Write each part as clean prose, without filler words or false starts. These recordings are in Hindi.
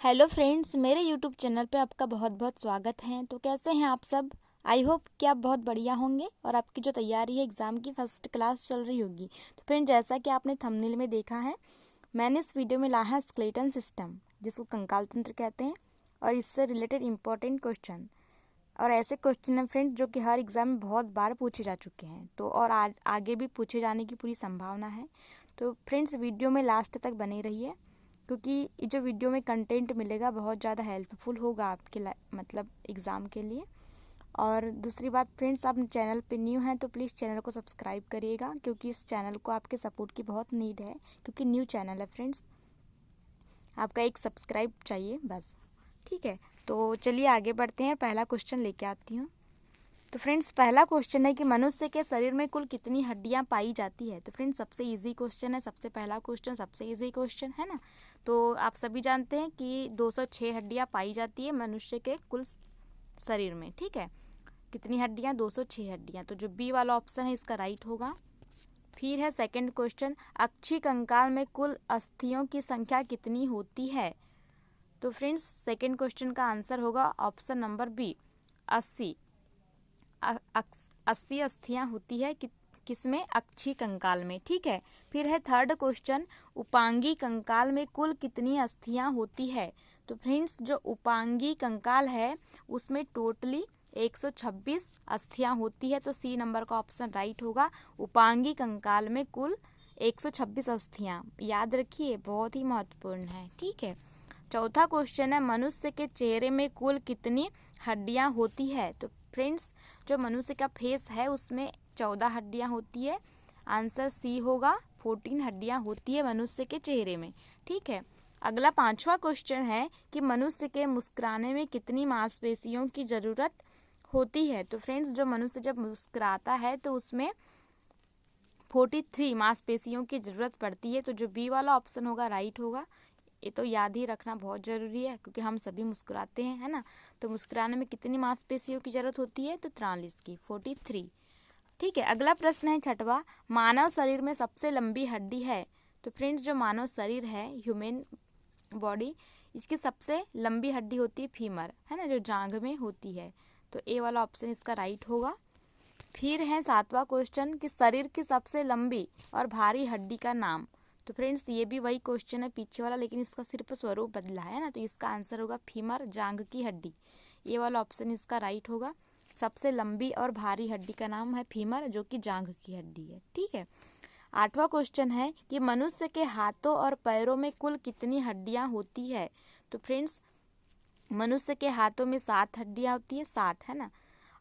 हेलो फ्रेंड्स, मेरे यूट्यूब चैनल पे आपका बहुत बहुत स्वागत है। तो कैसे हैं आप सब? आई होप कि आप बहुत बढ़िया होंगे और आपकी जो तैयारी है एग्ज़ाम की फर्स्ट क्लास चल रही होगी। तो फ्रेंड, जैसा कि आपने थंबनेल में देखा है, मैंने इस वीडियो में लाया है स्केलेटन सिस्टम, जिसको कंकाल तंत्र कहते हैं, और इससे रिलेटेड इंपॉर्टेंट क्वेश्चन। और ऐसे क्वेश्चन हैं फ्रेंड्स जो कि हर एग्ज़ाम में बहुत बार पूछे जा चुके हैं, तो और आगे भी पूछे जाने की पूरी संभावना है। तो फ्रेंड्स, वीडियो में लास्ट तक बने रहिए, क्योंकि ये जो वीडियो में कंटेंट मिलेगा बहुत ज़्यादा हेल्पफुल होगा आपके मतलब एग्ज़ाम के लिए। और दूसरी बात फ्रेंड्स, आप चैनल पे न्यू हैं तो प्लीज़ चैनल को सब्सक्राइब करिएगा, क्योंकि इस चैनल को आपके सपोर्ट की बहुत नीड है, क्योंकि न्यू चैनल है फ्रेंड्स। आपका एक सब्सक्राइब चाहिए बस, ठीक है। तो चलिए आगे बढ़ते हैं, पहला क्वेश्चन लेके आती हूँ। तो फ्रेंड्स, पहला क्वेश्चन है कि मनुष्य के शरीर में कुल कितनी हड्डियां पाई जाती है। तो फ्रेंड्स, सबसे इजी क्वेश्चन है, सबसे पहला क्वेश्चन सबसे इजी क्वेश्चन है ना। तो आप सभी जानते हैं कि 206 हड्डियां पाई जाती है मनुष्य के कुल शरीर में, ठीक है। कितनी हड्डियां? 206 हड्डियां। तो जो बी वाला ऑप्शन है इसका राइट होगा। फिर है सेकंड क्वेश्चन, अक्षी कंकाल में कुल अस्थियों की संख्या कितनी होती है। तो फ्रेंड्स, सेकंड क्वेश्चन का आंसर होगा ऑप्शन नंबर बी, 80। 80 अस्थियां होती है किसमें? अक्षी कंकाल में, ठीक है। फिर है थर्ड क्वेश्चन, उपांगी कंकाल में कुल कितनी अस्थियां होती है। तो फ्रेंड्स, जो उपांगी कंकाल है उसमें टोटली 126 अस्थियां होती है। तो सी नंबर का ऑप्शन राइट होगा। उपांगी कंकाल में कुल 126 अस्थियां, याद रखिए, बहुत ही महत्वपूर्ण है, ठीक है। चौथा क्वेश्चन है, मनुष्य के चेहरे में कुल कितनी हड्डियां होती है। तो फ्रेंड्स, जो मनुष्य का फेस है उसमें 14 हड्डियां होती है। आंसर सी होगा, 14 हड्डियां होती है मनुष्य के चेहरे में, ठीक है। अगला पांचवा क्वेश्चन है कि मनुष्य के मुस्कुराने में कितनी मांसपेशियों की जरूरत होती है। तो फ्रेंड्स, जो मनुष्य जब मुस्कुराता है तो उसमें 43 मांसपेशियों की जरूरत पड़ती है। तो जो बी वाला ऑप्शन होगा राइट होगा। ये तो याद ही रखना बहुत ज़रूरी है, क्योंकि हम सभी मुस्कुराते हैं, है ना। तो मुस्कुराने में कितनी मांसपेशियों की जरूरत होती है? तो 43 की, 43, ठीक है। अगला प्रश्न है छठवा, मानव शरीर में सबसे लंबी हड्डी है। तो फ्रेंड्स, जो मानव शरीर है, ह्यूमन बॉडी, इसकी सबसे लंबी हड्डी होती है फीमर, है ना, जो जांघ में होती है। तो ए वाला ऑप्शन इसका राइट होगा। फिर है सातवां क्वेश्चन कि शरीर की सबसे लंबी और भारी हड्डी का नाम। तो फ्रेंड्स, ये भी वही क्वेश्चन है पीछे वाला, लेकिन इसका सिर्फ स्वरूप बदला है ना। तो इसका आंसर होगा फीमर, जांघ की हड्डी। ये वाला ऑप्शन इसका राइट होगा। सबसे लंबी और भारी हड्डी का नाम है फीमर, जो कि जांघ की हड्डी है, ठीक है। आठवां क्वेश्चन है कि मनुष्य के हाथों और पैरों में कुल कितनी हड्डियां होती है। तो फ्रेंड्स, मनुष्य के हाथों में 7 हड्डियां होती है, 60, है ना,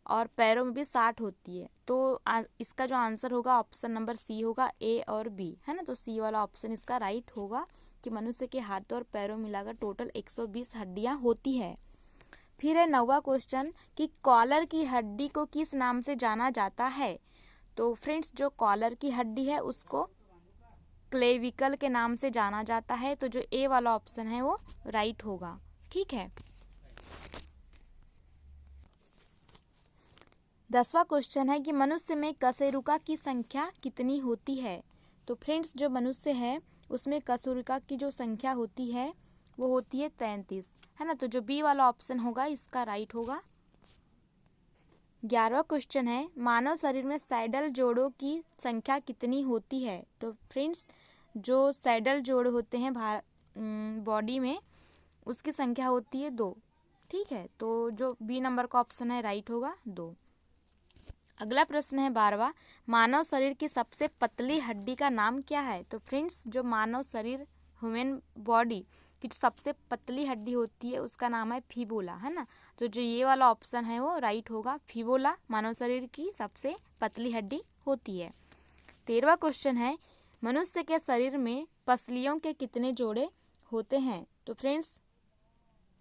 और पैरों में भी 60 होती है। तो इसका जो आंसर होगा ऑप्शन नंबर सी होगा, ए और बी, है ना। तो सी वाला ऑप्शन इसका राइट होगा कि मनुष्य के हाथों और पैरों मिलाकर टोटल 120 हड्डियां होती है। फिर है 9वां क्वेश्चन कि कॉलर की हड्डी को किस नाम से जाना जाता है। तो फ्रेंड्स, जो कॉलर की हड्डी है उसको क्लेविकल के नाम से जाना जाता है। तो जो ए वाला ऑप्शन है वो राइट होगा, ठीक है। 10वां क्वेश्चन है कि मनुष्य में कशेरुका की संख्या कितनी होती है। तो फ्रेंड्स, जो मनुष्य है उसमें कशेरुका की जो संख्या होती है वो होती है 33, है ना। तो जो बी वाला ऑप्शन होगा इसका राइट होगा। 11वां क्वेश्चन है, मानव शरीर में सैडल जोड़ों की संख्या कितनी होती है। तो फ्रेंड्स, जो सैडल जोड़ होते हैं बॉडी में, उसकी संख्या होती है 2, ठीक है। तो जो बी नंबर का ऑप्शन है राइट होगा, 2। अगला प्रश्न है 12वां, मानव शरीर की सबसे पतली हड्डी का नाम क्या है। तो फ्रेंड्स, जो मानव शरीर, ह्यूमन बॉडी की जो सबसे पतली हड्डी होती है उसका नाम है फिबुला, है ना। तो जो ये वाला ऑप्शन है वो राइट होगा। फिबुला मानव शरीर की सबसे पतली हड्डी होती है। 13वां क्वेश्चन है, मनुष्य के शरीर में पसलियों के कितने जोड़े होते हैं। तो फ्रेंड्स,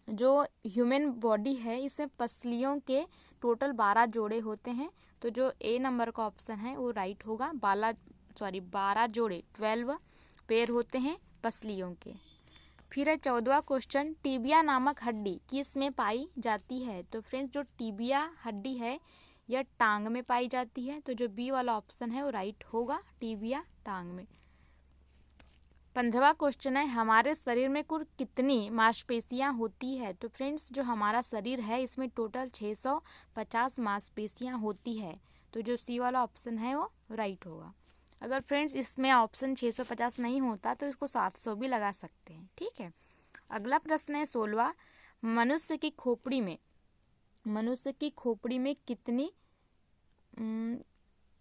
जो ह्यूमन बॉडी है इसमें पसलियों के टोटल 12 जोड़े होते हैं। तो जो ए नंबर का ऑप्शन है वो राइट होगा। 12 जोड़े, 12 पेयर होते हैं पसलियों के। फिर है 14वां क्वेश्चन, टीबिया नामक हड्डी किस में पाई जाती है। तो फ्रेंड्स, जो टीबिया हड्डी है यह टांग में पाई जाती है। तो जो बी वाला ऑप्शन है वो राइट होगा, टीबिया टांग में। 15वां क्वेश्चन है, हमारे शरीर में कुल कितनी मांसपेशियां होती है। तो फ्रेंड्स जो हमारा शरीर है इसमें टोटल 650 मांसपेशियां होती है। तो जो सी वाला ऑप्शन है वो राइट होगा। अगर फ्रेंड्स इसमें ऑप्शन 650 नहीं होता तो इसको 700 भी लगा सकते हैं, ठीक है। अगला प्रश्न है 16वां, मनुष्य की खोपड़ी में कितनी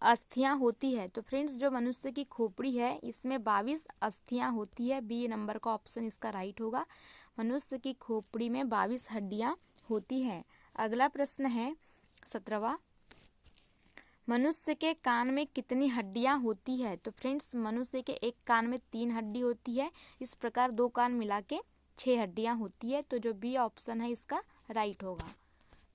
अस्थियां होती है। तो फ्रेंड्स जो मनुष्य की खोपड़ी है इसमें 22 अस्थियां होती है। बी नंबर का ऑप्शन इसका राइट होगा। मनुष्य की खोपड़ी में 22 हड्डियां होती है। अगला प्रश्न है 17वां, मनुष्य के कान में कितनी हड्डियां होती है। तो फ्रेंड्स मनुष्य के एक कान में 3 हड्डी होती है। इस प्रकार 2 कान मिला के 6 हड्डियां होती है। तो जो बी ऑप्शन है इसका राइट होगा।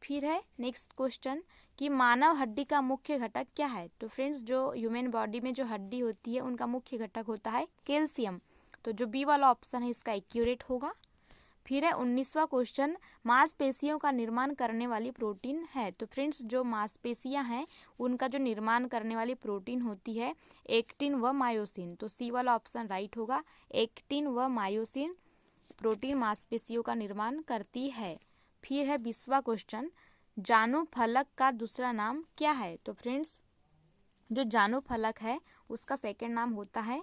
फिर है नेक्स्ट क्वेश्चन कि मानव हड्डी का मुख्य घटक क्या है। तो फ्रेंड्स जो ह्यूमन बॉडी में जो हड्डी होती है उनका मुख्य घटक होता है कैल्शियम। तो जो बी वाला ऑप्शन है इसका एक्यूरेट होगा। फिर है 19वां क्वेश्चन, मांसपेशियों का निर्माण करने वाली प्रोटीन है। तो फ्रेंड्स जो मांसपेशियां हैं उनका जो निर्माण करने वाली प्रोटीन होती है एक्टिन व मायोसिन। तो सी वाला ऑप्शन राइट होगा। एक्टिन व मायोसिन प्रोटीन मांसपेशियों का निर्माण करती है। फिर है 20वां क्वेश्चन, जानू फलक का दूसरा नाम क्या है। तो फ्रेंड्स जो जानू फलक है उसका सेकंड नाम होता है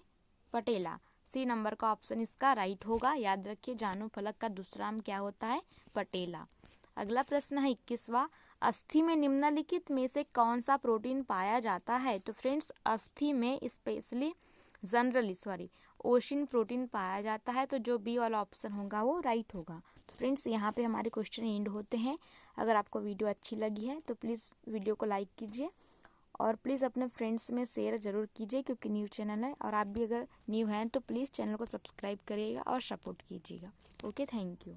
पटेला। सी नंबर का ऑप्शन इसका राइट होगा। याद रखिए जानू फलक का दूसरा नाम क्या होता है, पटेला। अगला प्रश्न है 21वां, अस्थि में निम्नलिखित में से कौन सा प्रोटीन पाया जाता है। तो फ्रेंड्स अस्थि में स्पेशली जनरली ओशिन प्रोटीन पाया जाता है। तो जो बी वाला ऑप्शन होगा वो राइट होगा। तो फ्रेंड्स यहाँ पे हमारे क्वेश्चन एंड होते हैं। अगर आपको वीडियो अच्छी लगी है तो प्लीज़ वीडियो को लाइक कीजिए और प्लीज़ अपने फ्रेंड्स में शेयर ज़रूर कीजिए क्योंकि न्यू चैनल है। और आप भी अगर न्यू हैं तो प्लीज़ चैनल को सब्सक्राइब करिएगा और सपोर्ट कीजिएगा। Okay, thank you.